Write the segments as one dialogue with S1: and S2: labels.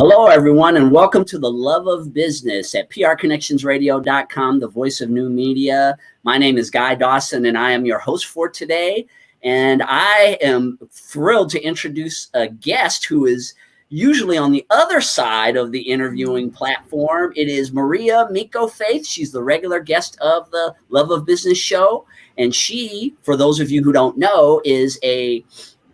S1: Hello, everyone, and welcome to the Love of Business at prconnectionsradio.com, the voice of new media. My name is Guy Dawson, and I am your host for today. And I am thrilled to introduce a guest who is usually on the other side of the interviewing platform. It is Maria Miko Faith. She's the regular guest of the Love of Business show. And she, for those of you who don't know, is a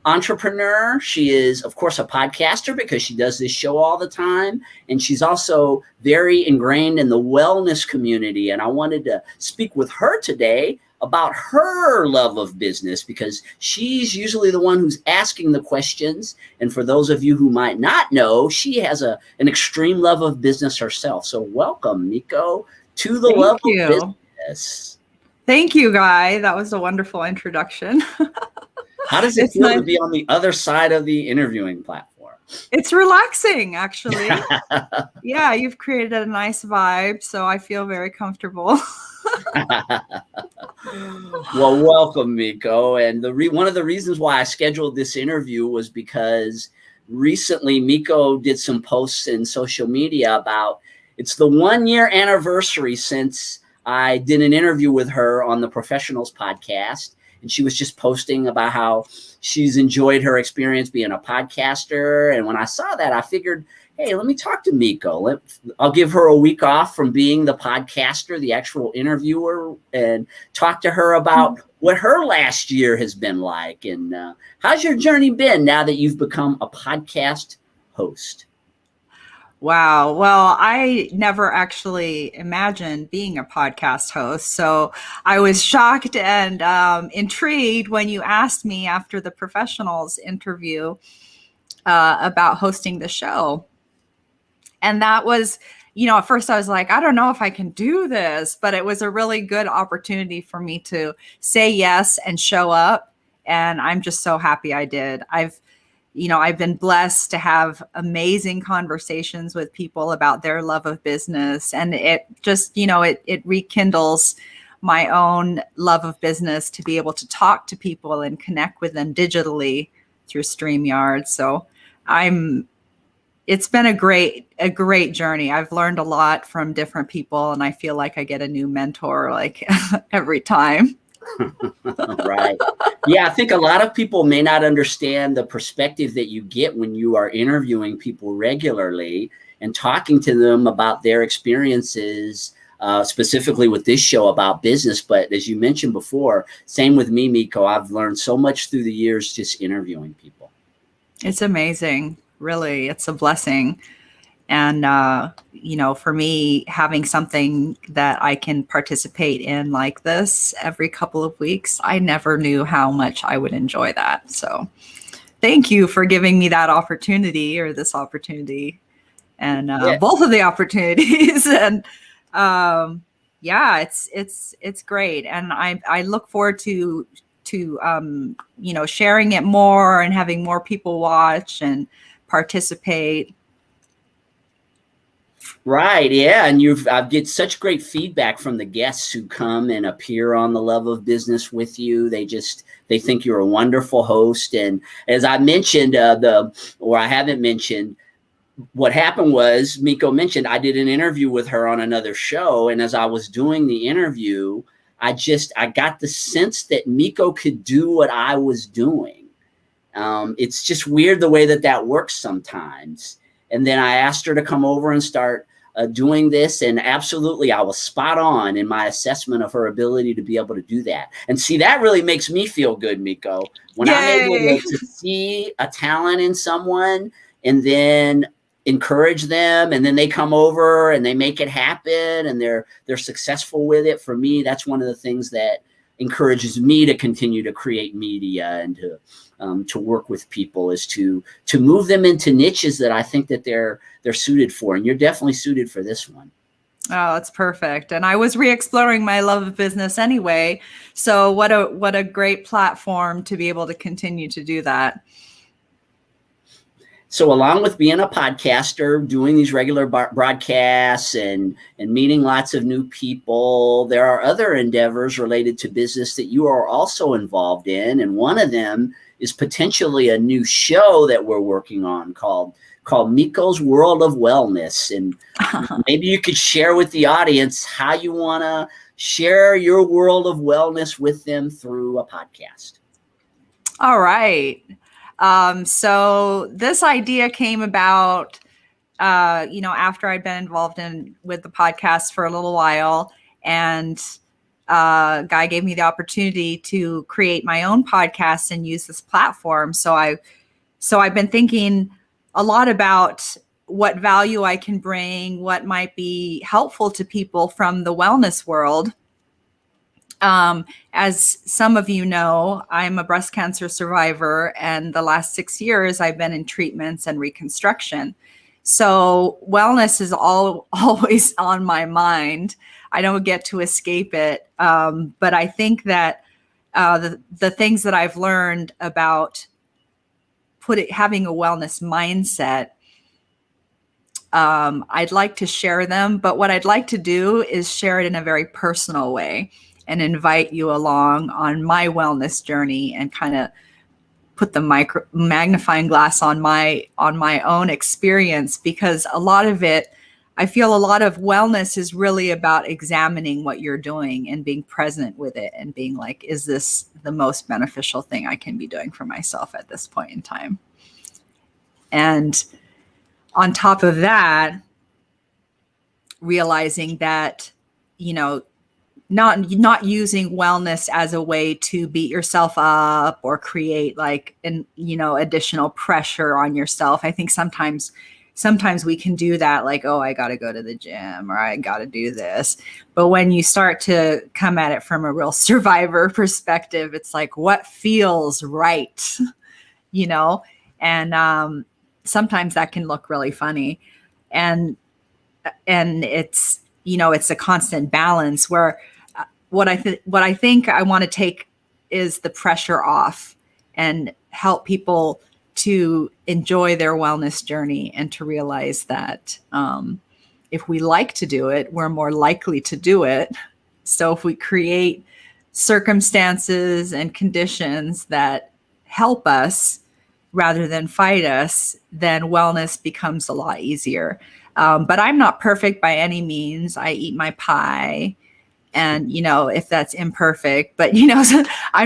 S1: entrepreneur. She is, of course, a podcaster because she does this show all the time. And she's also very ingrained in the wellness community. And I wanted to speak with her today about her love of business because she's usually the one who's asking the questions. And for those of you who might not know, she has an extreme love of business herself. So welcome, Miko, to the Love of Business.
S2: Thank you, Guy. That was a wonderful introduction.
S1: How does it feel to be on the other side of the interviewing platform?
S2: It's relaxing, actually. Yeah, you've created a nice vibe, so I feel very comfortable.
S1: Well, welcome, Miko. And one of the reasons why I scheduled this interview was because recently Miko did some posts in social media about it's the 1-year anniversary since I did an interview with her on the Professionals podcast. And she was just posting about how she's enjoyed her experience being a podcaster. And when I saw that, I figured, hey, let me talk to Miko. I'll give her a week off from being the podcaster, the actual interviewer, and talk to her about what her last year has been like. And how's your journey been now that you've become a podcast host?
S2: Wow. Well, I never actually imagined being a podcast host. So I was shocked and intrigued when you asked me after the Professionals interview about hosting the show. And that was, at first I was like, I don't know if I can do this, but it was a really good opportunity for me to say yes and show up. And I'm just so happy I did. I've been blessed to have amazing conversations with people about their love of business. And it just, it rekindles my own love of business to be able to talk to people and connect with them digitally through StreamYard. So it's been a great journey. I've learned a lot from different people, and I feel like I get a new mentor like every time.
S1: Right. Yeah, I think a lot of people may not understand the perspective that you get when you are interviewing people regularly and talking to them about their experiences, specifically with this show about business. But as you mentioned before, same with me, Miko. I've learned so much through the years just interviewing people.
S2: It's amazing. Really, it's a blessing. And, for me, having something that I can participate in like this every couple of weeks, I never knew how much I would enjoy that. So thank you for giving me that opportunity or this opportunity and both of the opportunities. And it's great. And I look forward to sharing it more and having more people watch and participate.
S1: Right. Yeah. And I get such great feedback from the guests who come and appear on the Love of Business with you. They think you're a wonderful host. And as I mentioned, I haven't mentioned, what happened was Miko mentioned I did an interview with her on another show. And as I was doing the interview, I got the sense that Miko could do what I was doing. It's just weird the way that works sometimes. And then I asked her to come over and start doing this. And absolutely, I was spot on in my assessment of her ability to be able to do that. And see, that really makes me feel good, Miko. When
S2: Yay.
S1: I'm able to see a talent in someone and then encourage them, and then they come over and they make it happen and they're successful with it. For me, that's one of the things that encourages me to continue to create media and to work with people, is to move them into niches that I think that they're suited for. And you're definitely suited for this one.
S2: Oh, that's perfect. And I was re-exploring my love of business anyway. So what a great platform to be able to continue to do that.
S1: So along with being a podcaster, doing these regular broadcasts and meeting lots of new people, there are other endeavors related to business that you are also involved in. And one of them is potentially a new show that we're working on called Miko's World of Wellness. And maybe you could share with the audience how you want to share your world of wellness with them through a podcast.
S2: All right. So this idea came about, after I'd been involved with the podcast for a little while, and Guy gave me the opportunity to create my own podcast and use this platform. So I've been thinking a lot about what value I can bring, what might be helpful to people from the wellness world. As some of you know, I'm a breast cancer survivor, and the last 6 years I've been in treatments and reconstruction. So wellness is always on my mind. I don't get to escape it. But I think that the things that I've learned about having a wellness mindset, I'd like to share them. But what I'd like to do is share it in a very personal way and invite you along on my wellness journey and kind of put the magnifying glass on my own experience, because I feel a lot of wellness is really about examining what you're doing and being present with it and being like, is this the most beneficial thing I can be doing for myself at this point in time? And on top of that, realizing that, not using wellness as a way to beat yourself up or create additional pressure on yourself. I think sometimes we can do that, like, oh, I got to go to the gym or I got to do this. But when you start to come at it from a real survivor perspective, it's like, what feels right, and sometimes that can look really funny. And it's, it's a constant balance where what I think I want to take is the pressure off and help people to enjoy their wellness journey and to realize that if we like to do it, we're more likely to do it. So if we create circumstances and conditions that help us rather than fight us, then wellness becomes a lot easier. But I'm not perfect by any means. I eat my pie. And, if that's imperfect, but, I'm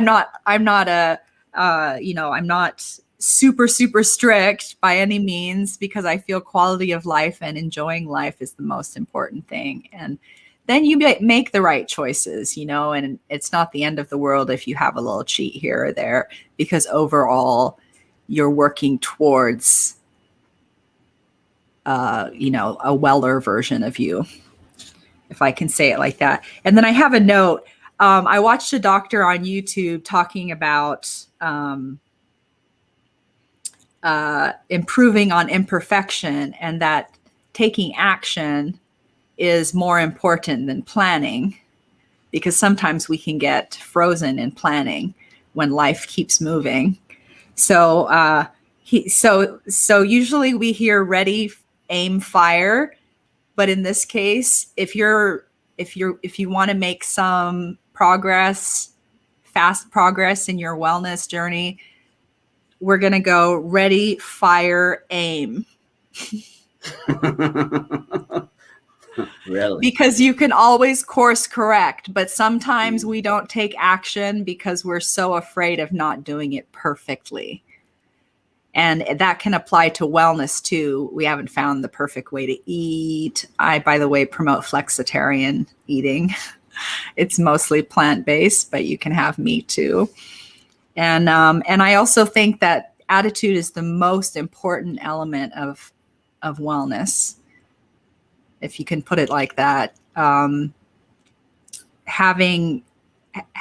S2: not super, super strict by any means, because I feel quality of life and enjoying life is the most important thing. And then you make the right choices, and it's not the end of the world if you have a little cheat here or there, because overall you're working towards, a weller version of you, if I can say it like that. And then I have a note. I watched a doctor on YouTube talking about improving on imperfection, and that taking action is more important than planning, because sometimes we can get frozen in planning when life keeps moving. So usually we hear ready, aim, fire. But in this case, if you want to make some fast progress in your wellness journey, we're going to go ready, fire, aim.
S1: Really?
S2: Because you can always course correct, but sometimes we don't take action because we're so afraid of not doing it perfectly. And that can apply to wellness too. We haven't found the perfect way to eat. I, by the way, promote flexitarian eating. It's mostly plant-based, but you can have meat too. And I also think that attitude is the most important element of wellness, if you can put it like that. Having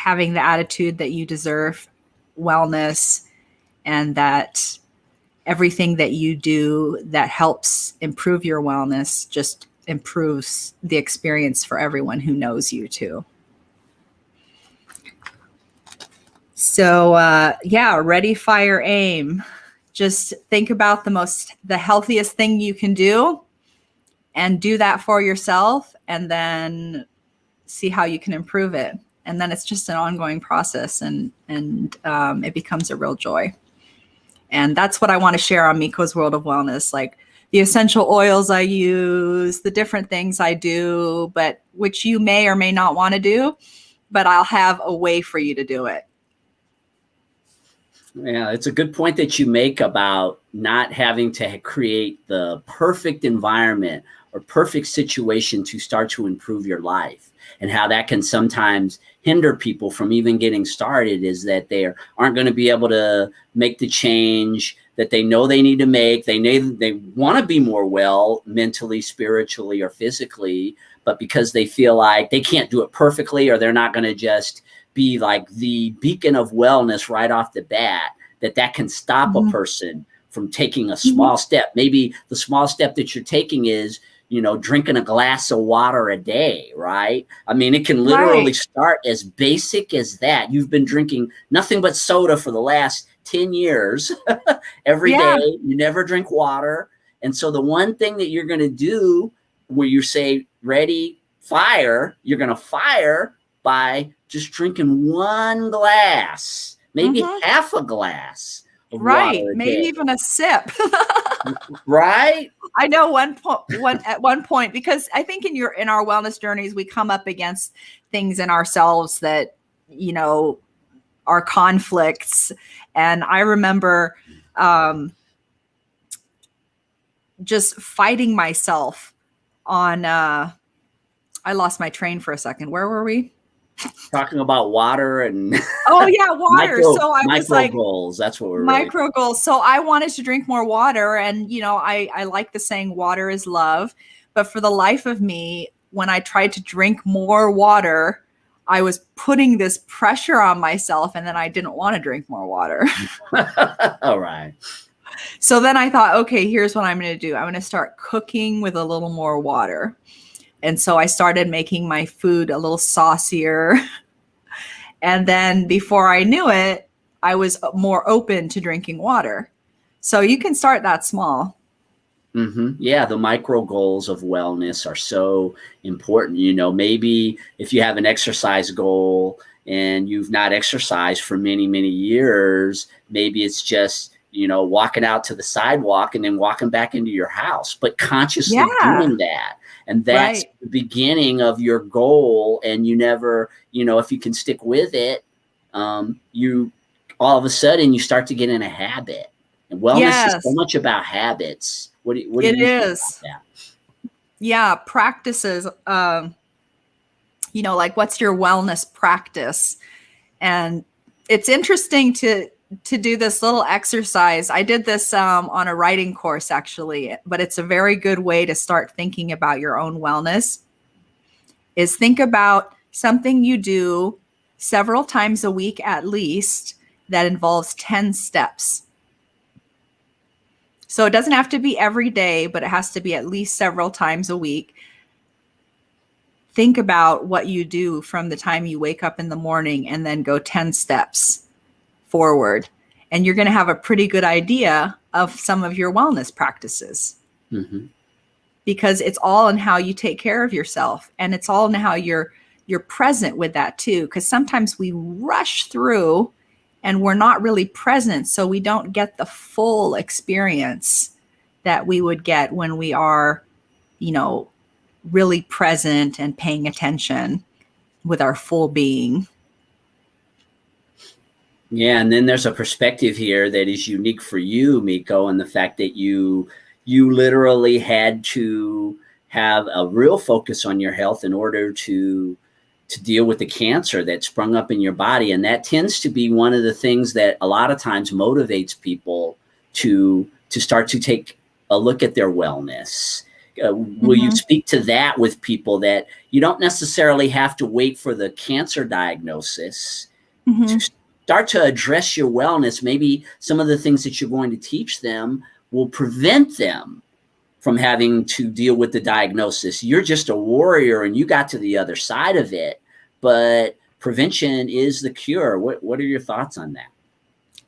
S2: the attitude that you deserve wellness, and that everything that you do that helps improve your wellness just improves the experience for everyone who knows you too. So ready, fire, aim. Just think about the healthiest thing you can do, and do that for yourself, and then see how you can improve it. And then it's just an ongoing process, and it becomes a real joy. And that's what I want to share on Miko's World of Wellness, like the essential oils I use, the different things I do, but which you may or may not want to do, but I'll have a way for you to do it.
S1: Yeah, it's a good point that you make about not having to create the perfect environment or perfect situation to start to improve your life, and how that can sometimes hinder people from even getting started, is that they aren't going to be able to make the change that they know they need to make. They want to be more well mentally, spiritually, or physically, but because they feel like they can't do it perfectly, or they're not going to just be like the beacon of wellness right off the bat, that can stop a person from taking a small step. Maybe the small step that you're taking is, drinking a glass of water a day, right? I mean, it can literally start as basic as that. You've been drinking nothing but soda for the last 10 years every day. You never drink water. And so the one thing that you're going to do where you say, ready, fire, you're going to fire by just drinking one glass, maybe half a glass of water a
S2: maybe
S1: day.
S2: even a sip.
S1: Right?
S2: I know at one point, because I think in our wellness journeys, we come up against things in ourselves that, are conflicts. And I remember just fighting myself on, I lost my train for a second. Where were we?
S1: Talking about water and
S2: oh yeah, water. So I was like,
S1: goals. That's what we're
S2: micro goals. So I wanted to drink more water, and I like the saying water is love, but for the life of me, when I tried to drink more water, I was putting this pressure on myself, and then I didn't want to drink more water.
S1: All right.
S2: So then I thought, okay, here's what I'm going to do. I'm going to start cooking with a little more water. And so I started making my food a little saucier. And then before I knew it, I was more open to drinking water. So you can start that small.
S1: Yeah, the micro goals of wellness are so important. Maybe if you have an exercise goal and you've not exercised for many, many years, maybe it's just, walking out to the sidewalk and then walking back into your house, but consciously doing that. And that's the beginning of your goal. And you never, if you can stick with it, you all of a sudden you start to get in a habit. And wellness is so much about habits. What do you think about that?
S2: Yeah, practices. Like, what's your wellness practice? And it's interesting to do this little exercise. I did this on a writing course, actually, but it's a very good way to start thinking about your own wellness. Is think about something you do several times a week at least that involves 10 steps. So it doesn't have to be every day, but it has to be at least several times a week. Think about what you do from the time you wake up in the morning and then go 10 steps forward. And you're going to have a pretty good idea of some of your wellness practices. Because it's all in how you take care of yourself. And it's all in how you're present with that too. Because sometimes we rush through and we're not really present. So we don't get the full experience that we would get when we are, really present and paying attention with our full being.
S1: Yeah, and then there's a perspective here that is unique for you, Miko, and the fact that you literally had to have a real focus on your health in order to deal with the cancer that sprung up in your body. And that tends to be one of the things that a lot of times motivates people to start to take a look at their wellness. Will you speak to that with people, that you don't necessarily have to wait for the cancer diagnosis to start to address your wellness? Maybe some of the things that you're going to teach them will prevent them from having to deal with the diagnosis. You're just a warrior and you got to the other side of it, but prevention is the cure. What are your thoughts on that?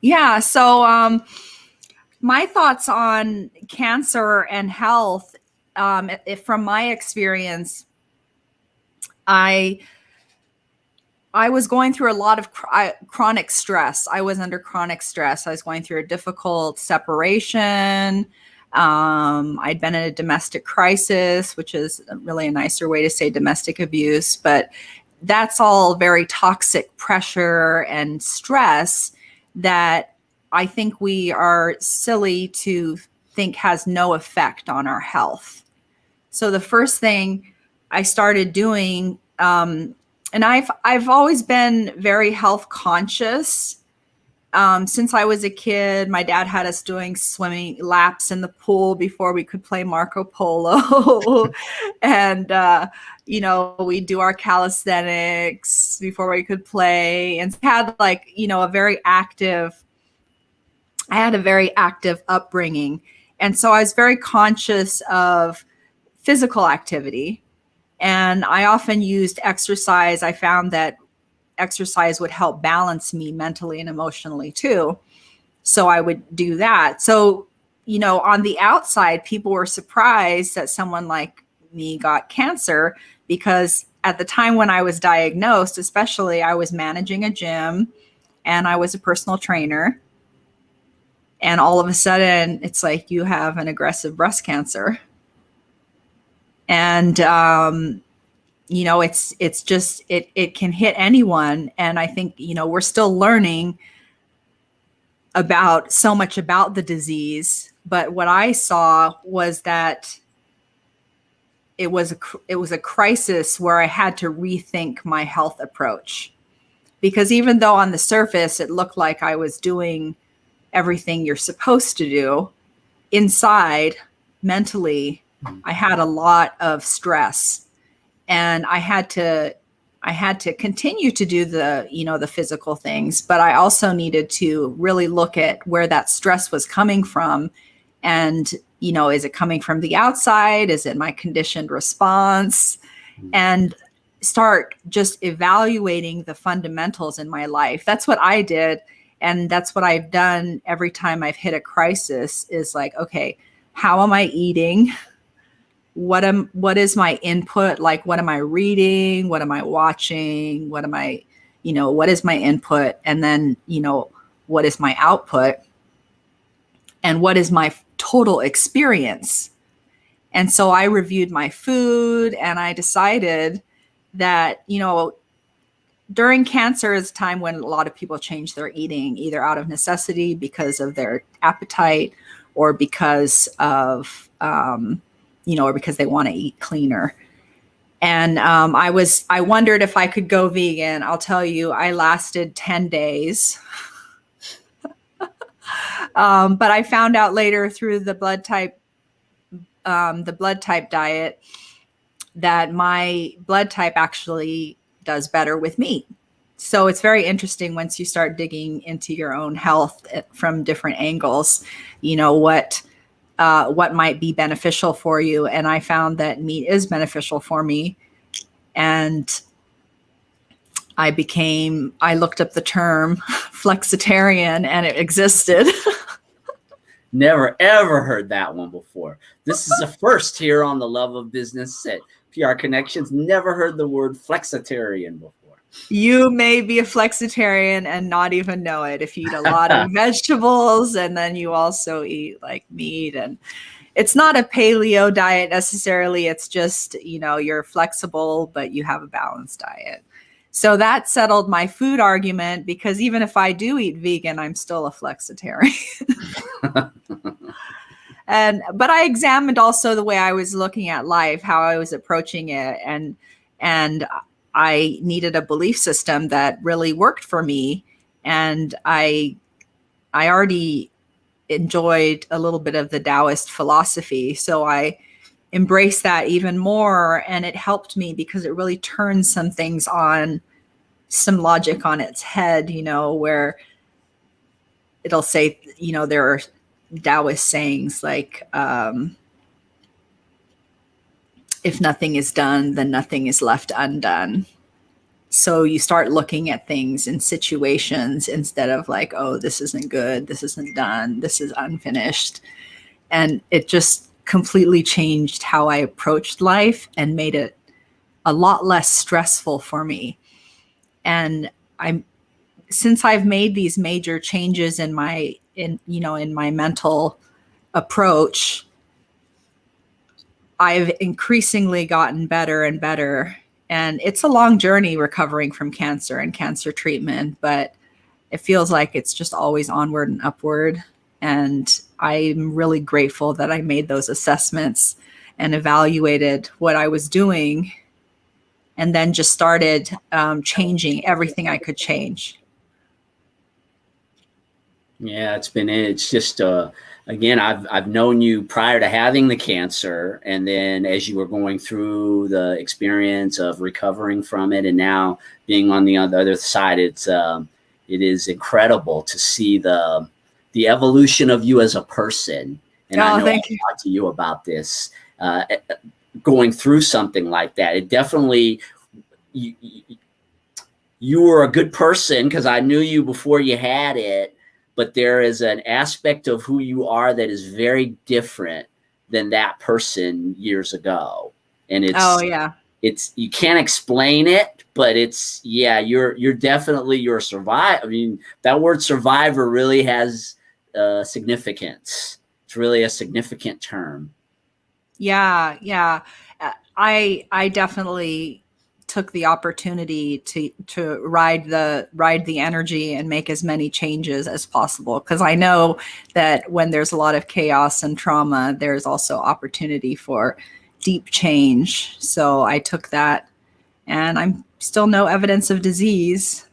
S2: Yeah. So my thoughts on cancer and health, from my experience, I I was going through a lot of chronic stress. I was under chronic stress. I was going through a difficult separation. I'd been in a domestic crisis, which is really a nicer way to say domestic abuse, but that's all very toxic pressure and stress that I think we are silly to think has no effect on our health. So the first thing I started doing, and I've always been very health conscious. Since I was a kid, my dad had us doing swimming laps in the pool before we could play Marco Polo. And, we do our calisthenics before we could play, and had like, I had a very active upbringing. And so I was very conscious of physical activity. And I often used exercise. I found that exercise would help balance me mentally and emotionally too. So I would do that. So, on the outside, people were surprised that someone like me got cancer, because at the time when I was diagnosed, especially, I was managing a gym and I was a personal trainer. And all of a sudden it's like, you have an aggressive breast cancer. And, it's just, it can hit anyone. And I think, we're still learning about so much about the disease. But what I saw was that it was a crisis where I had to rethink my health approach, because even though on the surface it looked like I was doing everything you're supposed to do, inside, mentally, I had a lot of stress, and I had to continue to do the physical things, but I also needed to really look at where that stress was coming from. And, is it coming from the outside? Is it my conditioned response? And start just evaluating the fundamentals in my life. That's what I did. And that's what I've done every time I've hit a crisis, is like, okay, how am I eating? What is my input? Like, what am I reading? What am I watching? What is my input? And then, what is my output? And what is my total experience? And so I reviewed my food, and I decided that, during cancer is a time when a lot of people change their eating, either out of necessity because of their appetite, or because of, or because they want to eat cleaner. And I wondered if I could go vegan. I'll tell you, I lasted 10 days. But I found out later through the blood type diet that my blood type actually does better with meat. So it's very interesting once you start digging into your own health from different angles, what might be beneficial for you. And I found that meat is beneficial for me. And I looked up the term flexitarian, and it existed.
S1: Never, ever heard that one before. This is a first here on the Love of Business at PR Connections. Never heard the word flexitarian before.
S2: You may be a flexitarian and not even know it if you eat a lot of vegetables, and then you also eat like meat. And it's not a paleo diet necessarily. It's just, you're flexible, but you have a balanced diet. So that settled my food argument, because even if I do eat vegan, I'm still a flexitarian. But I examined also the way I was looking at life, how I was approaching it. And I needed a belief system that really worked for me. And I already enjoyed a little bit of the Taoist philosophy. So I embraced that even more. And it helped me because it really turned some things on, some logic on its head, where it'll say, there are Taoist sayings like, if nothing is done, then nothing is left undone. So you start looking at things in situations instead of like, oh, this isn't good, this isn't done, this is unfinished. And it just completely changed how I approached life and made it a lot less stressful for me. And since I've made these major changes in my mental approach, I've increasingly gotten better and better. And it's a long journey recovering from cancer and cancer treatment, but it feels like it's just always onward and upward. And I'm really grateful that I made those assessments and evaluated what I was doing, and then just started changing everything I could change.
S1: Yeah, it's just, again, I've known you prior to having the cancer, and then as you were going through the experience of recovering from it, and now being on the other side, it is incredible to see the evolution of you as a person. And I know I've talked to you about this, going through something like that. It definitely, you were a good person because I knew you before you had it. But there is an aspect of who you are that is very different than that person years ago. And it's you can't explain it, but you're definitely a survivor. I mean, that word survivor really has significance. It's really a significant term.
S2: Yeah. I definitely took the opportunity to ride the energy and make as many changes as possible, because I know that when there's a lot of chaos and trauma, there's also opportunity for deep change. So I took that, and I'm still no evidence of disease,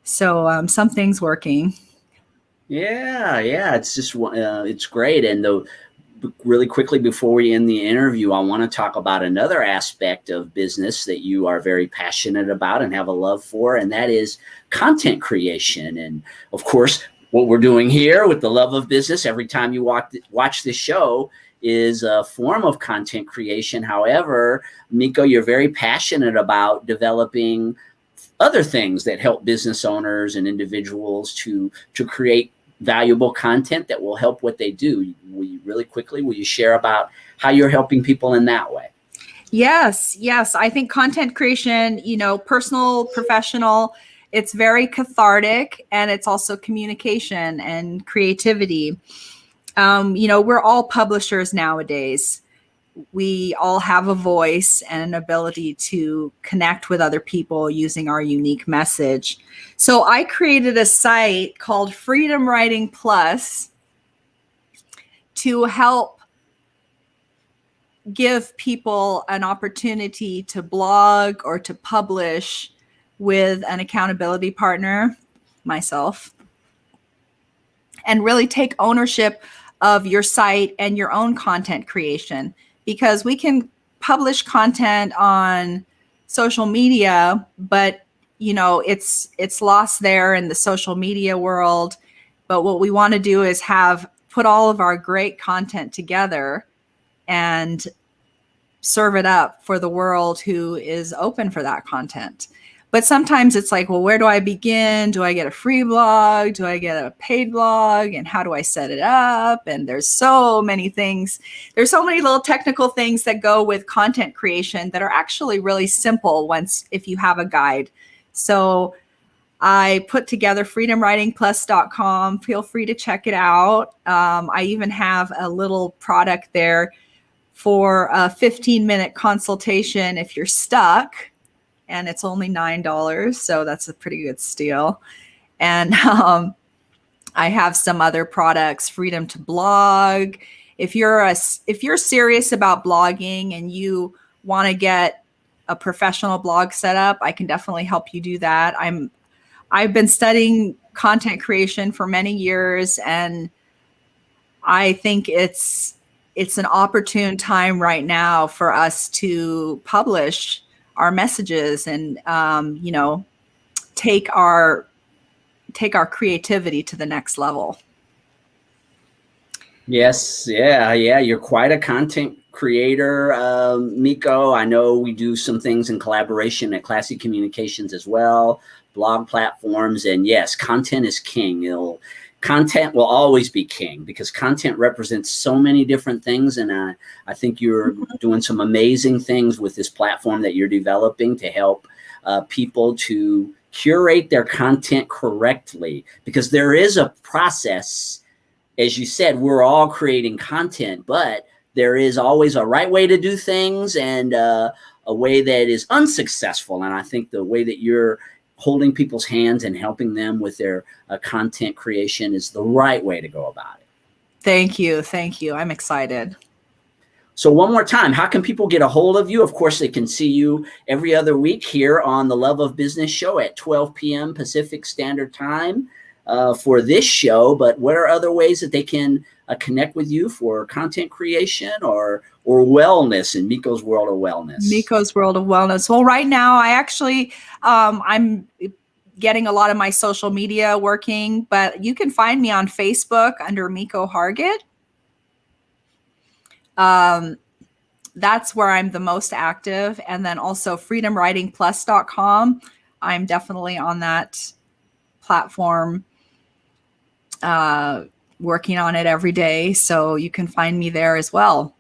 S2: so something's working.
S1: Yeah, it's just it's great. And really quickly before we end the interview, I want to talk about another aspect of business that you are very passionate about and have a love for, and that is content creation. And of course, what we're doing here with the love of business, every time you watch this show, is a form of content creation. However, Miko, you're very passionate about developing other things that help business owners and individuals to create valuable content that will help what they do. Will you share about how you're helping people in that way?
S2: Yes. I think content creation, personal, professional, it's very cathartic, and it's also communication and creativity. We're all publishers nowadays. We all have a voice and an ability to connect with other people using our unique message. So I created a site called Freedom Writing Plus to help give people an opportunity to blog or to publish with an accountability partner, myself, and really take ownership of your site and your own content creation. Because we can publish content on social media, but it's lost there in the social media world. But what we want to do is put all of our great content together and serve it up for the world who is open for that content. But sometimes it's like, well, where do I begin? Do I get a free blog? Do I get a paid blog? And how do I set it up? And there's so many things. There's so many little technical things that go with content creation that are actually really simple if you have a guide. So I put together freedomwritingplus.com. Feel free to check it out. I even have a little product there for a 15-minute consultation if you're stuck. And it's only $9, so that's a pretty good steal. And I have some other products, Freedom to Blog. If you're serious about blogging and you want to get a professional blog set up, I can definitely help you do that. I've been studying content creation for many years, and I think it's an opportune time right now for us to publish our messages and take our creativity to the next level.
S1: Yes, yeah, you're quite a content creator, Miko. I know we do some things in collaboration at Classy Communications as well, blog platforms, and yes, content is king. Content will always be king because content represents so many different things. And I think you're doing some amazing things with this platform that you're developing to help people to curate their content correctly, because there is a process. As you said, we're all creating content, but there is always a right way to do things and a way that is unsuccessful. And I think the way that you're holding people's hands and helping them with their content creation is the right way to go about it.
S2: Thank you. Thank you. I'm excited.
S1: So one more time, how can people get a hold of you? Of course, they can see you every other week here on the Love of Business show at 12 p.m. Pacific Standard Time for this show. But what are other ways that they can connect with you for content creation or wellness in Miko's World of Wellness?
S2: Miko's World of Wellness. Well, right now, I actually, I'm getting a lot of my social media working, but you can find me on Facebook under Miko Hargett. That's where I'm the most active. And then also freedomwritingplus.com. I'm definitely on that platform, working on it every day. So you can find me there as well.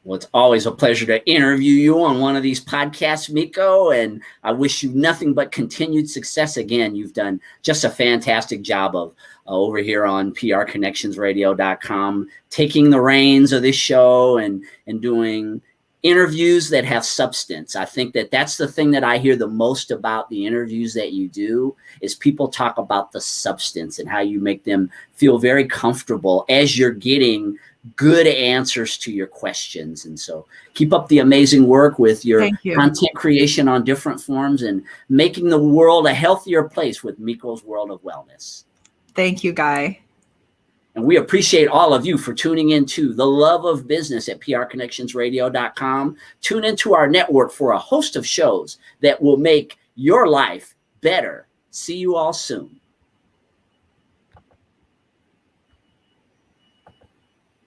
S1: Well, it's always a pleasure to interview you on one of these podcasts, Miko, and I wish you nothing but continued success. Again, you've done just a fantastic job of over here on prconnectionsradio.com, taking the reins of this show and doing interviews that have substance. I think that that's the thing that I hear the most about the interviews that you do is people talk about the substance and how you make them feel very comfortable as you're getting good answers to your questions. And so keep up the amazing work with your content creation on different forms and making the world a healthier place with Miko's World of Wellness.
S2: Thank you, Guy.
S1: And we appreciate all of you for tuning into The Love of Business at prconnectionsradio.com. Tune into our network for a host of shows that will make your life better. See you all soon.